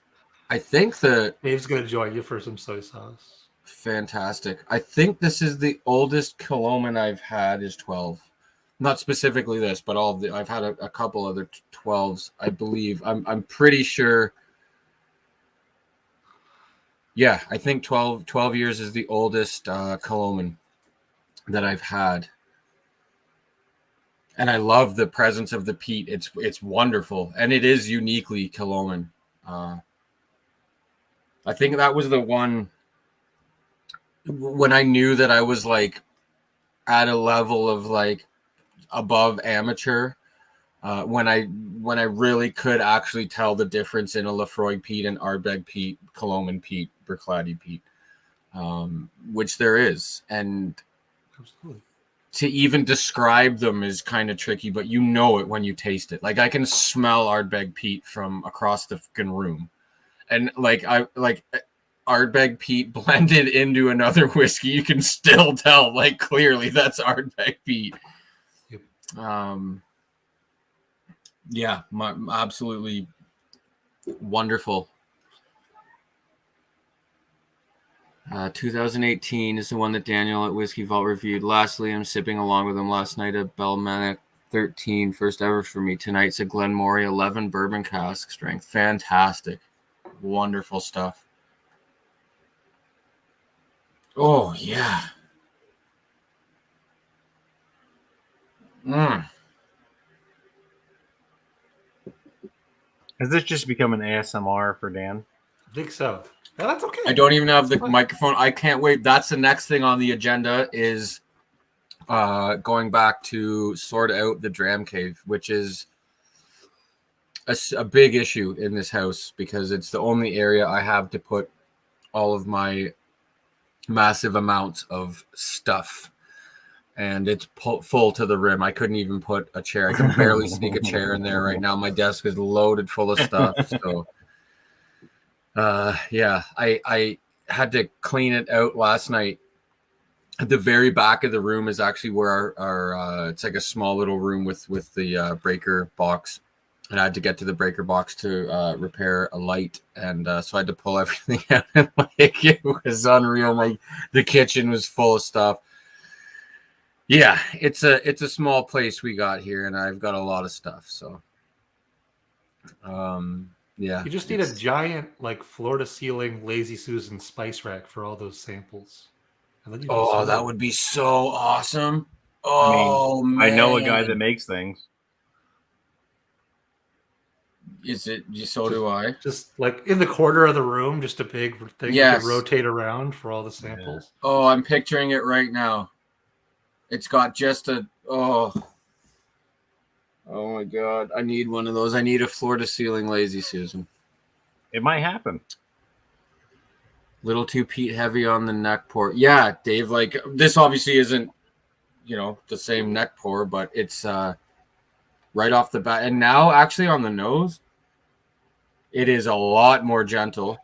I think Dave's going to join you for some soy sauce. Fantastic. I think this is the oldest Killoman I've had is 12. Not specifically this, but I've had a couple other 12s, I believe. I'm pretty sure. Yeah, I think 12 years is the oldest Killoman that I've had. And I love the presence of the peat. It's wonderful. And it is uniquely Killoman. I think that was the one when I knew that I was like at a level of like above amateur, when I really could actually tell the difference in a Laphroaig peat and Ardbeg peat, Killoman peat, Bruichladdich peat, which there is. And Absolutely. to even describe them is kind of tricky, but you know it when you taste it. Like I can smell Ardbeg peat from across the fucking room. And Ardbeg peat blended into another whiskey, you can still tell like clearly that's Ardbeg peat. Yep. Yeah, absolutely wonderful. 2018 is the one that Daniel at Whiskey Vault reviewed. Lastly, I'm sipping along with him last night at Belmanic 13, first ever for me. Tonight's a Glenmorangie 11 bourbon cask strength. Fantastic. Wonderful stuff. Oh, yeah. Has this just become an ASMR for Dan? I think so. No, that's okay. I don't even have the microphone. I can't wait. That's the next thing on the agenda is going back to sort out the dram cave, which is a big issue in this house because it's the only area I have to put all of my massive amounts of stuff. And it's full to the rim. I couldn't even put a chair. I can barely sneak a chair in there right now. My desk is loaded full of stuff. So, yeah, I had to clean it out last night. At the very back of the room is actually where our it's like a small little room with the breaker box. And I had to get to the breaker box to repair a light. And so I had to pull everything out. And like, it was unreal. The kitchen was full of stuff. Yeah, it's a small place we got here, and I've got a lot of stuff. So, yeah, You just need a giant, like, floor-to-ceiling Lazy Susan spice rack for all those samples. And then you just that would be so awesome. Oh, I know a guy man. that makes things. Is it? So do I. just like in the corner of the room, just a big thing you Yes. can rotate around for all the samples. Oh, I'm picturing it right now. It's got just oh my God. I need one of those. I need a floor to ceiling Lazy Susan. It might happen. Little too peat heavy on the neck pour. Yeah, Dave, like this obviously isn't, the same neck pour, but it's right off the bat. And now actually on the nose, it is a lot more gentle.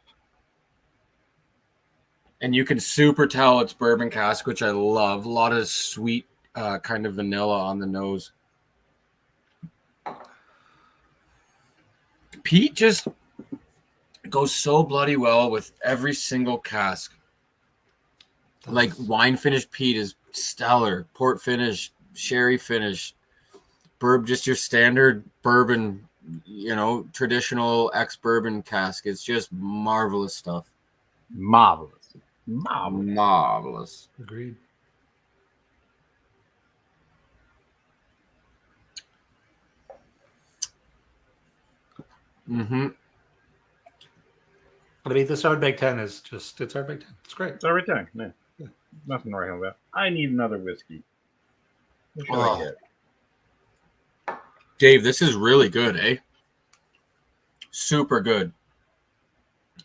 And you can super tell it's bourbon cask, which I love. A lot of sweet kind of vanilla on the nose. Peat just goes so bloody well with every single cask. Like wine finished peat is stellar. Port finish, sherry finish, just your standard bourbon, traditional ex-bourbon cask. It's just marvelous stuff. Marvelous. Agreed. Mm-hmm. I mean, this Ardbeg 10 is just, it's Ardbeg 10. It's great. It's everything. Yeah. Nothing right about that. I need another whiskey. What should Oh. I get? Dave, this is really good, eh? Super good.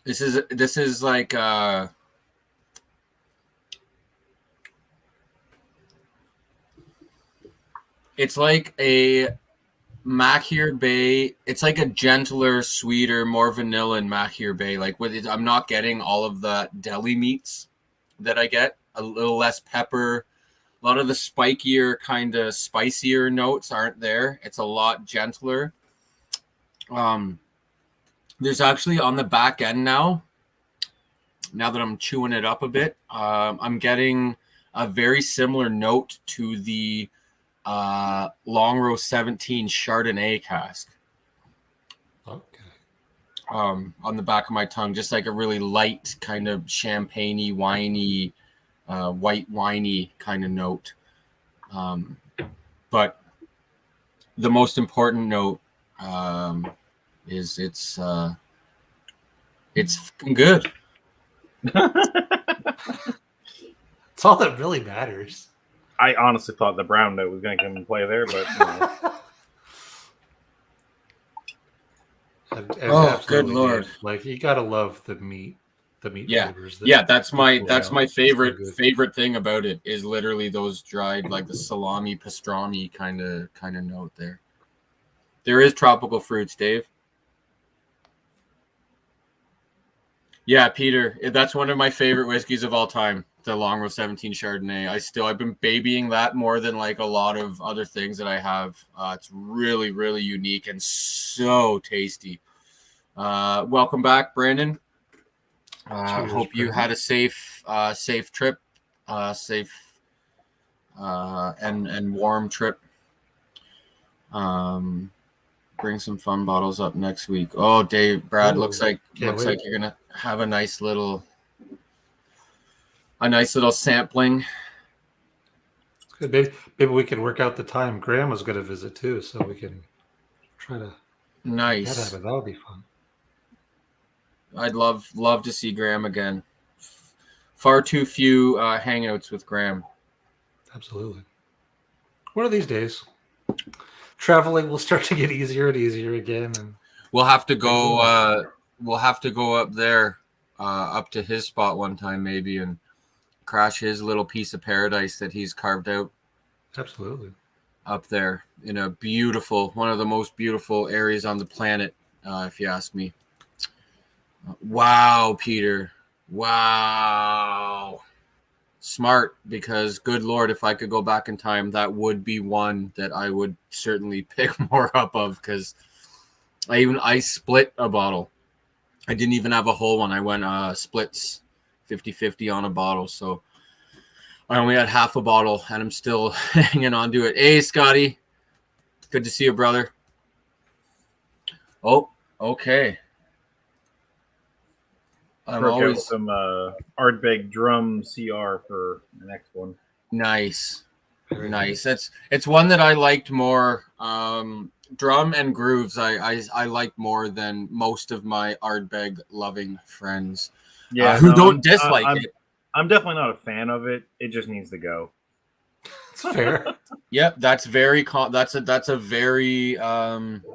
This is like it's like a Machier Bay. It's like a gentler, sweeter, more vanilla in Machier Bay. Like with it, I'm not getting all of the deli meats that I get. A little less pepper. A lot of the spikier, kind of spicier notes aren't there. It's a lot gentler. There's actually on the back end now that I'm chewing it up a bit, I'm getting a very similar note to the Longrow 17 Chardonnay cask. Okay. On the back of my tongue, just like a really light kind of champagne-y, winey, white winey kind of note. But the most important note is it's fucking good. It's all that really matters. I honestly thought the brown note was going to come and play there, but And Oh, absolutely, good Lord. Dave, like you gotta love the meat Yeah. flavors. Yeah, that's my Wow. my So favorite good. thing about it is literally those dried, like the salami pastrami kind of note there. There is tropical fruits, Dave. Yeah, Peter, that's one of my favorite whiskeys of all time, the Longrow 17 Chardonnay. I've been babying that more than like a lot of other things that I have. It's really, really unique and so tasty. Welcome back, Brandon. Cheers, Hope you Brandon. had a safe trip, safe and warm trip. Bring some fun bottles up next week. Oh, Dave, Brad, Ooh, looks like can't wait. like you're gonna have a nice little sampling. Good. Maybe we can work out the time. Graham was going to visit too, so we can try to Nice. get at it. That would be fun. I'd love to see Graham again. Far too few hangouts with Graham. Absolutely. One of these days, traveling will start to get easier and easier again, and We'll have to go. We'll have to go up there, up to his spot one time maybe, and crash his little piece of paradise that he's carved out absolutely. up there in a one of the most beautiful areas on the planet, if you ask me. Wow, Peter. Wow. Smart, because good Lord, if I could go back in time, that would be one that I would certainly pick more up of, because I split a bottle. I didn't even have a whole one. I went splits 50-50 on a bottle. So I only had half a bottle and I'm still hanging on to it. Hey, Scotty. Good to see you, brother. Oh, okay. I'm broke out always some Ardbeg Drum CR for the next one. nice. Very Nice. It's one that I liked more. Drum and grooves I like more than most of my Ardbeg loving friends. Who don't dislike it. I'm definitely not a fan of it. It just needs to go. It's fair. Yep, that's very that's a very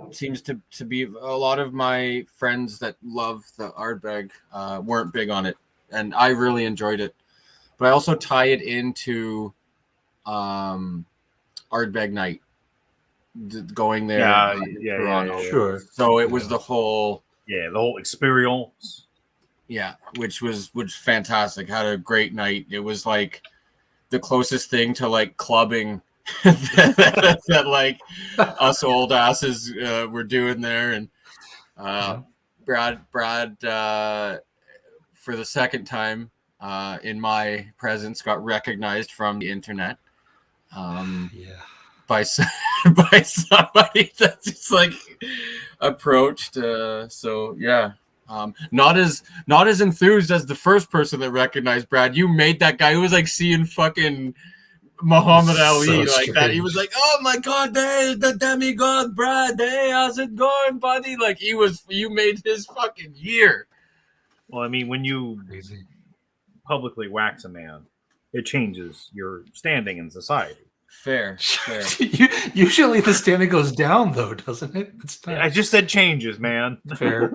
seems to be a lot of my friends that love the Ardbeg weren't big on it. and I really enjoyed it. But I also tie it into Ardbeg Night, going there. Yeah. Sure. So it was the whole the whole experience. Yeah, which was fantastic. Had a great night. It was like the closest thing to like clubbing that like us old asses were doing there. And Brad for the second time in my presence got recognized from the internet. By somebody that just like approached. So yeah. Not as enthused as the first person that recognized Brad. You made that guy who was like seeing fucking Muhammad Ali like that. He was like, "Oh my God, there's the demigod Brad. Hey, how's it going, buddy?" Like you made his fucking year. Well, I mean, when you publicly wax a man, it changes your standing in society. Fair. Usually the standing goes down, though, doesn't it? It's not... I just said changes, man. Fair.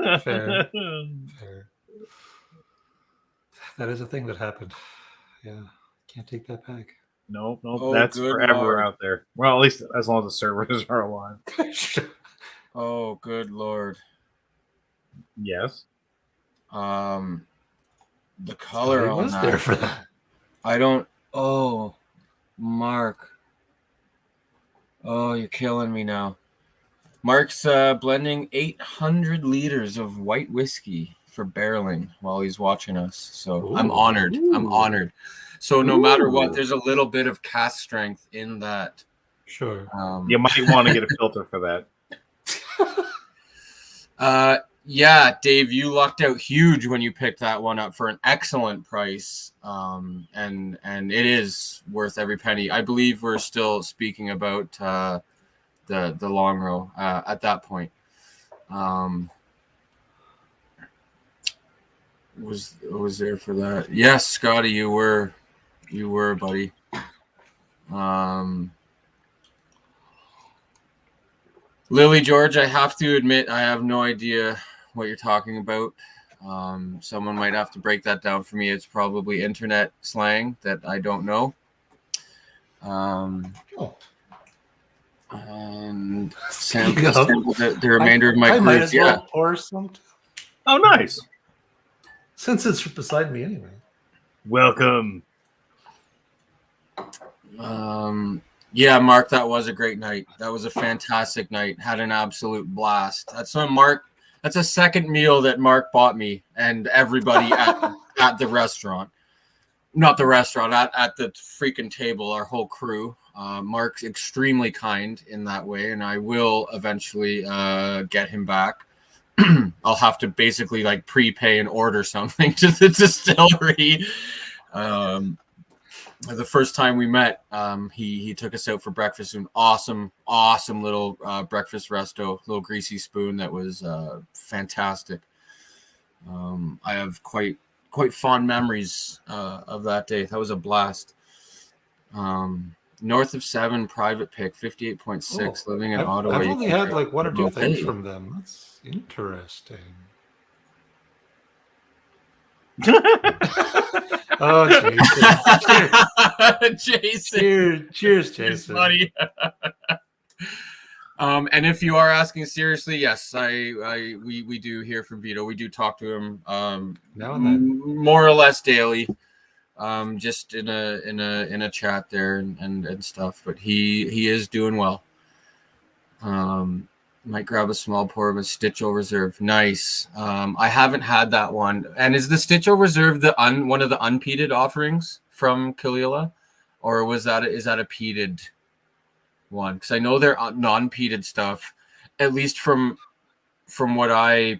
That is a thing that happened. Yeah, can't take that back. No, that's forever out there. Well, at least as long as the servers are alive. Oh, good Lord. Yes. The color on was that. there for that. I don't. Oh, Mark. Oh, you're killing me now. Mark's blending 800 liters of white whiskey for barreling while he's watching us. So I'm honored. I'm honored. So no matter what, there's a little bit of cast strength in that. Sure. You might want to get a filter for that. Yeah, Dave, you lucked out huge when you picked that one up for an excellent price. And it is worth every penny. I believe we're still speaking about the long row at that point. Was there for that? Yes, Scotty, you were, buddy. Lily George, I have to admit, I have no idea what you're talking about. Someone might have to break that down for me. It's probably internet slang that I don't know. And the remainder of my group. Might as well pour some. Oh, nice. Since it's beside me anyway. Welcome. Yeah, Mark, that was a great night. That was a fantastic night. Had an absolute blast. That's a second meal that Mark bought me and everybody at the restaurant. Not the restaurant, at the freaking table, our whole crew. Mark's extremely kind in that way, and I will eventually get him back. I'll have to basically like prepay and order something to the distillery. The first time we met, he took us out for breakfast. An awesome little breakfast resto, little greasy spoon that was fantastic. I have quite fond memories of that day. That was a blast. North of 7 private pick, 58.6, living in Ottawa. I've only had like one or two things from them. That's interesting. Oh, Jason. Cheers, Jason. Buddy. And if you are asking seriously, yes, we do hear from Vito. We do talk to him now and then, more or less daily, just in a chat there and stuff. But he is doing well. Might grab a small pour of a Stitcho Reserve. Nice. I haven't had that one. And is the Stitcho Reserve one of the unpeated offerings from Kalila, or is that a peated one? Because I know they're non-peated stuff, at leated from what I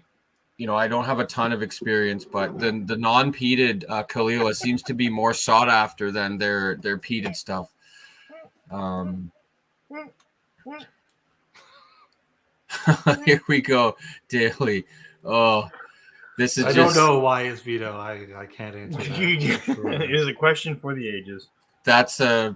don't have a ton of experience, but the non-peated Kalila seems to be more sought after than their peated stuff. Here we go, Daily. Oh, this is. I don't know why it's Vito. I can't answer that. It is a question for the ages. That's a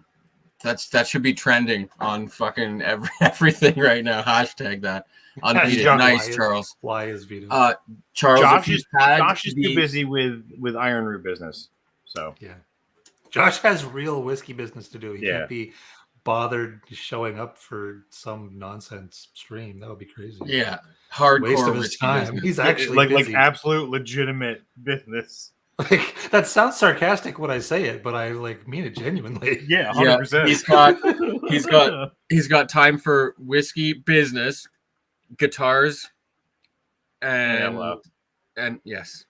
That should be trending on fucking everything right now. Hashtag that. Unpeated. Josh, Nice, why is- Charles. Why is Vito? Charles, Josh if is you had Josh is too the- busy with Iron Root business. So Yeah. Josh has real whiskey business to do. He Yeah. can't be bothered showing up for some nonsense stream. That would be crazy. Yeah, hardcore Waste of his whiskey time. business. He's actually like busy. absolute legitimate business. Like, that sounds sarcastic when I say it, but I like mean it genuinely. Yeah, Yeah, 100%. he's got time for whiskey business, guitars, and well. and yes,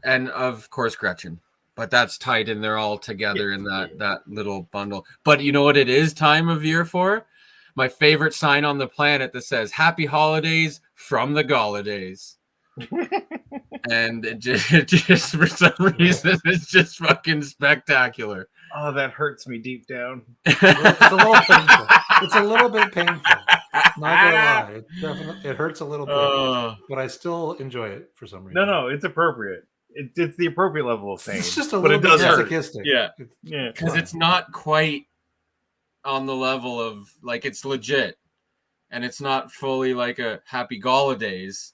and of course Gretchen. But that's tight in there all together in that little bundle. But you know what it is time of year for? My favorite sign on the planet that says "Happy Holidays from the Golidays." And it just for some reason it's just fucking spectacular. Oh, that hurts me deep down. It's a little painful. It's a little bit painful. Not gonna lie. It hurts a little bit, but I still enjoy it for some reason. No, it's appropriate. It's the appropriate level of pain. It's just a but little it bit does hurt. masochistic. Yeah. Yeah, Because it's not quite on the level of like it's legit, and it's not fully like a Happy Golidays,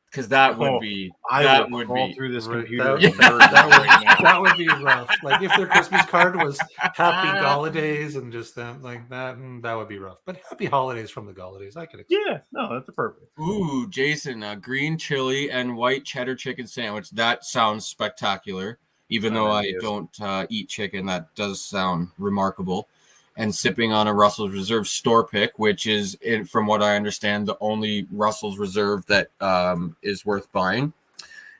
because that would be I would crawl through this Right, computer. that would be rough. Like if their Christmas card was Happy Holidays and just them like that, that would be rough. But Happy Holidays from the Holidays, I could accept. Yeah, no, that's appropriate. Ooh, Jason, green chili and white cheddar chicken sandwich. That sounds spectacular. Even though I don't eat chicken, that does sound remarkable. And sipping on a Russell's Reserve store pick, which is, from what I understand, the only Russell's Reserve that is worth buying.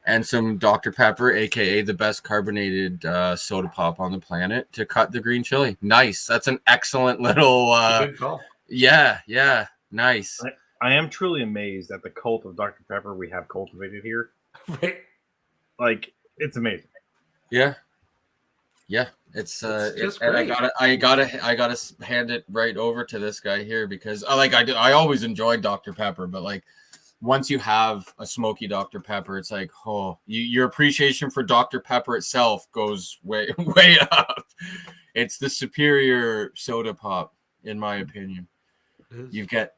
And some Dr. Pepper, a.k.a. the best carbonated soda pop on the planet, to cut the green chili. Nice. That's an excellent little... Good call. Yeah, nice. I am truly amazed at the cult of Dr. Pepper we have cultivated here. Right. Like, it's amazing. Yeah, it's just and great. I gotta hand it right over to this guy here because I always enjoyed Dr. Pepper, but like once you have a smoky Dr. Pepper, it's like your appreciation for Dr. Pepper itself goes way up. It's the superior soda pop, in my opinion. You get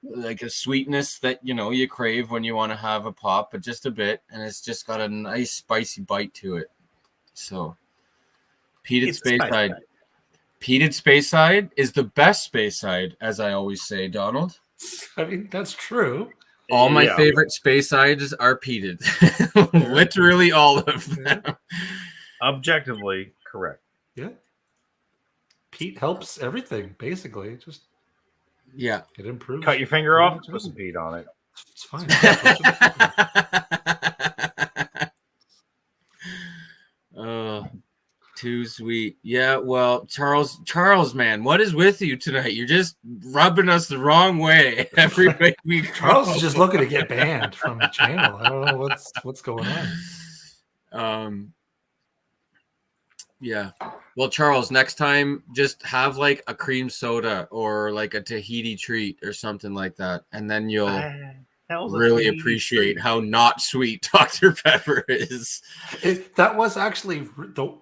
like a sweetness that you crave when you want to have a pop, but just a bit, and it's just got a nice spicy bite to it. So, peated Speyside. Peated Speyside is the best Speyside, as I always say, Donald. I mean, that's true. All my favorite Speysides are peated. Literally all of them. Objectively correct. Yeah. Peat helps everything, basically. Just Yeah. it improves. Cut your finger off, put some peat on it. It's fine. Too sweet. Yeah, well, Charles, man, what is with you tonight? You're just rubbing us the wrong way every week we Charles is just looking to get banned from the channel. I don't know what's going on. Yeah. Well, Charles, next time just have like a cream soda or like a Tahiti treat or something like that, and then you'll really appreciate how not sweet Dr. Pepper is. That was actually the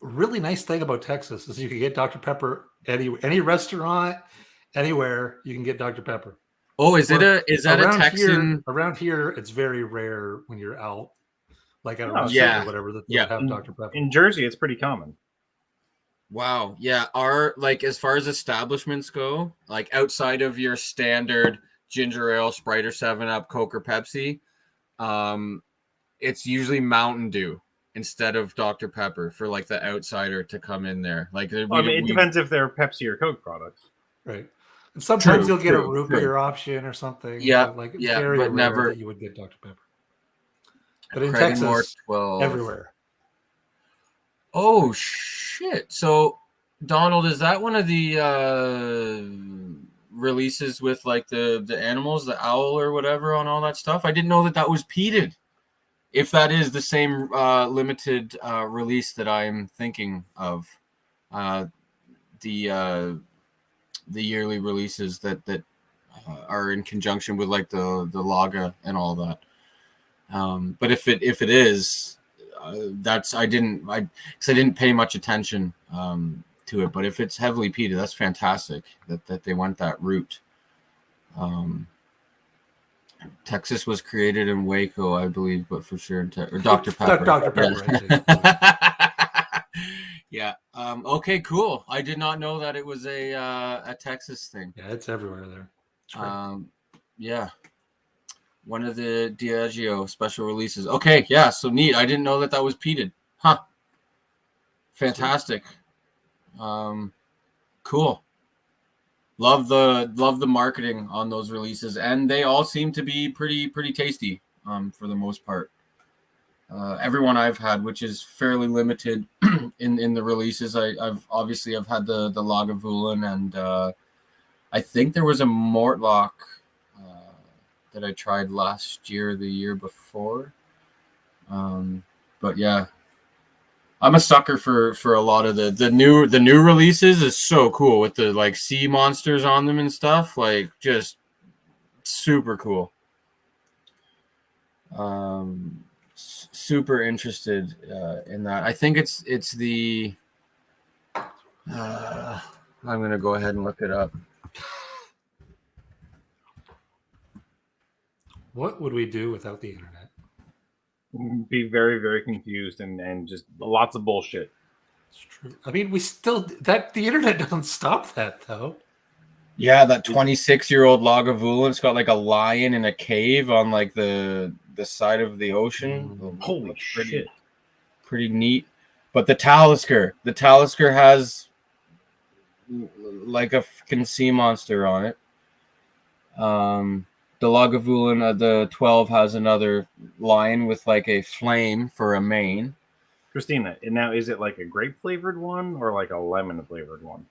really nice thing about Texas is you can get Dr. Pepper any restaurant, anywhere you can get Dr. Pepper. Oh, is that a Texan? Around here, it's very rare when you're out, like at a restaurant or whatever, that they have Dr. Pepper. In Jersey, it's pretty common. Wow. Yeah. As far as establishments go, like outside of your standard ginger ale, Sprite or 7-Up, Coke or Pepsi, it's usually Mountain Dew instead of Dr. Pepper for like the outsider to come in there. Like, it depends if they're Pepsi or Coke products. Right. And sometimes you'll get a root beer option or something. Yeah. But like yeah. very But rare never that you would get Dr. Pepper. But in Texas, 12. everywhere. Oh shit! So, Donald, is that one of the releases with like the animals, the owl or whatever, on all that stuff? I didn't know that was peated. If that is the same limited release that I'm thinking of, the yearly releases that are in conjunction with like the Laga and all that. But if it is, I didn't pay much attention to it. But if it's heavily peated, that's fantastic that they went that route. Texas was created in Waco, I believe, but for sure or Dr. Pepper. Dr. Pepper, Yeah. Yeah. Okay, cool. I did not know that it was a Texas thing. Yeah, it's everywhere there. It's great. Yeah. One of the Diageo special releases. Okay, yeah, so neat. I didn't know that was peated. Huh. Fantastic. Cool. Love the marketing on those releases, and they all seem to be pretty tasty for the most part. Everyone I've had, which is fairly limited in the releases, I've had the Lagavulin, and I think there was a Mortlock that I tried last year, the year before. But yeah, I'm a sucker for a lot of the new releases. Is so cool with the like sea monsters on them and stuff. Like just super cool. Super interested in that. I think it's the. I'm gonna go ahead and look it up. What would we do without the internet? Be very, very confused and just lots of bullshit. It's true. I mean, the internet doesn't stop that though. Yeah, that 26-year-old Lagavulin. It's got like a lion in a cave on like the side of the ocean. Holy shit! Pretty neat. But the Talisker has like a fucking sea monster on it. The Lagavulin, the 12 has another lion with like a flame for a mane. Christina, and now is it like a grape flavored one or like a lemon flavored one?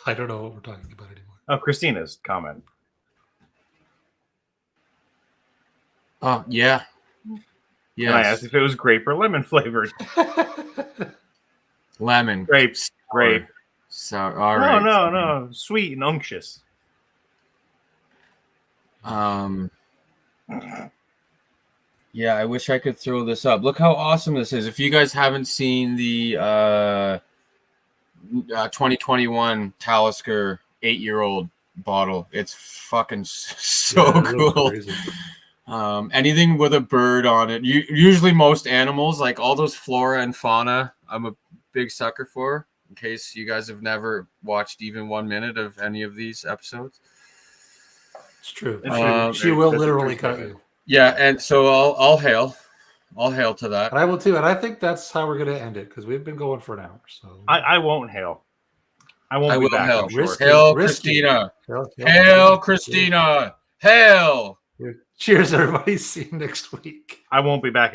I don't know what we're talking about anymore. Oh, Christina's comment. Oh, yeah. Yeah. And I asked if it was grape or lemon flavored. Lemon. Grapes. Grape. Sour. All right. No. Sweet and unctuous. Yeah, I wish I could throw this up. Look how awesome this is. If you guys haven't seen the 2021 Talisker 8-year-old bottle, it's fucking so cool. Anything with a bird on it. Usually most animals, like all those flora and fauna, I'm a big sucker for. In case you guys have never watched even 1 minute of any of these episodes. It's true. She will literally cut you. Yeah, and so I'll hail to that. And I will too. And I think that's how we're going to end it because we've been going for an hour. So I won't hail. I won't be back. Hail. I'm sure. Hail, Risky. Christina. Hail, Christina. Hail. Cheers, everybody. See you next week. I won't be back.